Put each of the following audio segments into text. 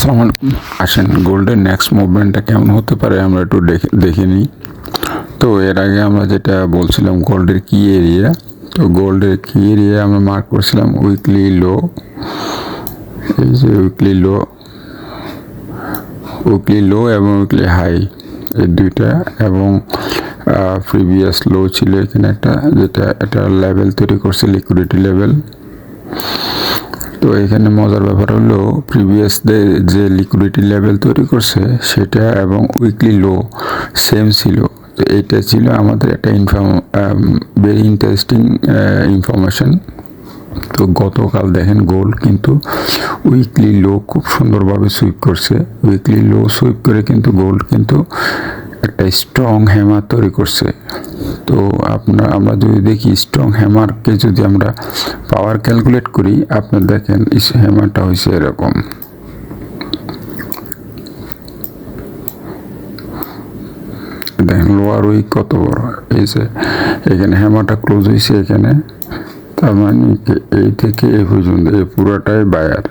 আসসালামু আলাইকুম। আসেন গোল্ডের নেক্সট মুভমেন্টটা কেমন হতে পারে আমরা একটু দেখে নিই। তো এর আগে আমরা যেটা বলছিলাম গোল্ডের কি এরিয়া, তো গোল্ডের কি এরিয়া আমরা মার্ক করছিলাম উইকলি লো, এই যে উইকলি লো এবং উইকলি হাই এই দুইটা, এবং প্রিভিয়াস লো ছিল এখানে একটা, যেটা একটা লেভেল তৈরি করছে লিকুইডিটি লেভেল। তো এখানে মজার ব্যাপার হলো প্রিভিয়াস যে লিকুইডিটি লেভেল তৈরি করছে সেটা এবং উইকলি লো সেম ছিল। তো এইটা ছিল আমাদের একটা ভেরি ইন্টারেস্টিং ইনফরমেশন। তো গতকাল দেখেন গোল্ড কিন্তু উইকলি লো খুব সুন্দরভাবে সুইপ করছে। উইকলি লো সুইপ করে কিন্তু গোল্ড কিন্তু একটা স্ট্রং হ্যামার তৈরি করছে। তো আমরা যদি দেখি স্ট্রং হ্যামারকে যদি আমরা পাওয়ার ক্যালকুলেট করি, আপনার দেখেন হ্যামারটা হয়েছে এরকম। দেখেন লোয়ার উইক কত বড়, এই যে এখানে হ্যামারটা ক্লোজ হয়েছে এখানে, তার মানে এই থেকে এই পর্যন্ত এই পুরাটাই বায়ার।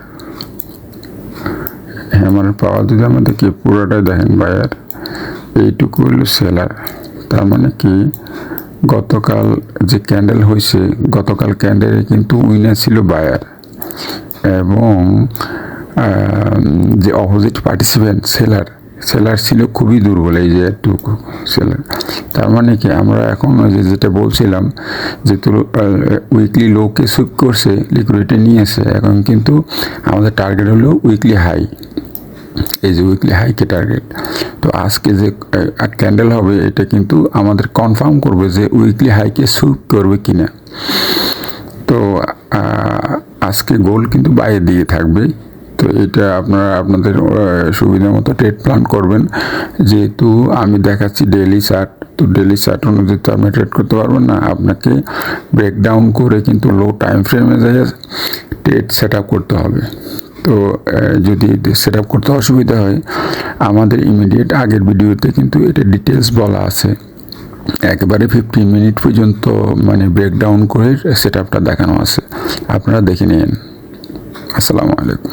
হ্যামারের পাওয়ার যদি আমরা দেখি পুরাটাই দেখেন বায়ার, এইটুকু হলো সেলার। তার মানে কি গতকাল যে ক্যান্ডেল হয়েছে, গতকাল ক্যান্ডেলে কিন্তু উইনার ছিল বায়ার, এবং যে অপোজিট পার্টিসিপেন্ট সেলার ছিল খুবই দুর্বল, এই যে একটুকু সেলার। তার মানে কি আমরা এখন যেটা বলছিলাম যে উইকলি লোকে সুইপ করছে, লিকুইডিটি নিয়েছে, এখন কিন্তু আমাদের টার্গেট হলো উইকলি হাই, এই যে উইকলি হাইকে টার্গেট। তো আজকে যে ক্যান্ডেল হবে এটা কিন্তু আমাদের কনফার্ম করবে যে উইকলি হাইকে সুইপ করবে কিনা। তো আজকে গোল্ড কিন্তু বাইরের দিকে থাকবে। তো এটা আপনাদের সুবিধা মতো ট্রেড প্ল্যান করবেন। যেহেতু আমি দেখাচ্ছি ডেইলি চার্ট, তো ডেইলি চার্ট অনুযায়ী তো আপনি ট্রেড করতে পারবেন না, আপনাকে ব্রেকডাউন করে কিন্তু লো টাইম ফ্রেমে যায় ট্রেড সেট আপ করতে হবে। তো যদি সেট আপ করতে অসুবিধা হয়, আমাদের ইমিডিয়েট আগের ভিডিওতে কিন্তু এটা ডিটেলস বলা আছে, একেবারে 15 মিনিট পর্যন্ত মানে ব্রেকডাউন করে সেট আপটা দেখানো আছে, আপনারা দেখে নিন। আসসালামু আলাইকুম।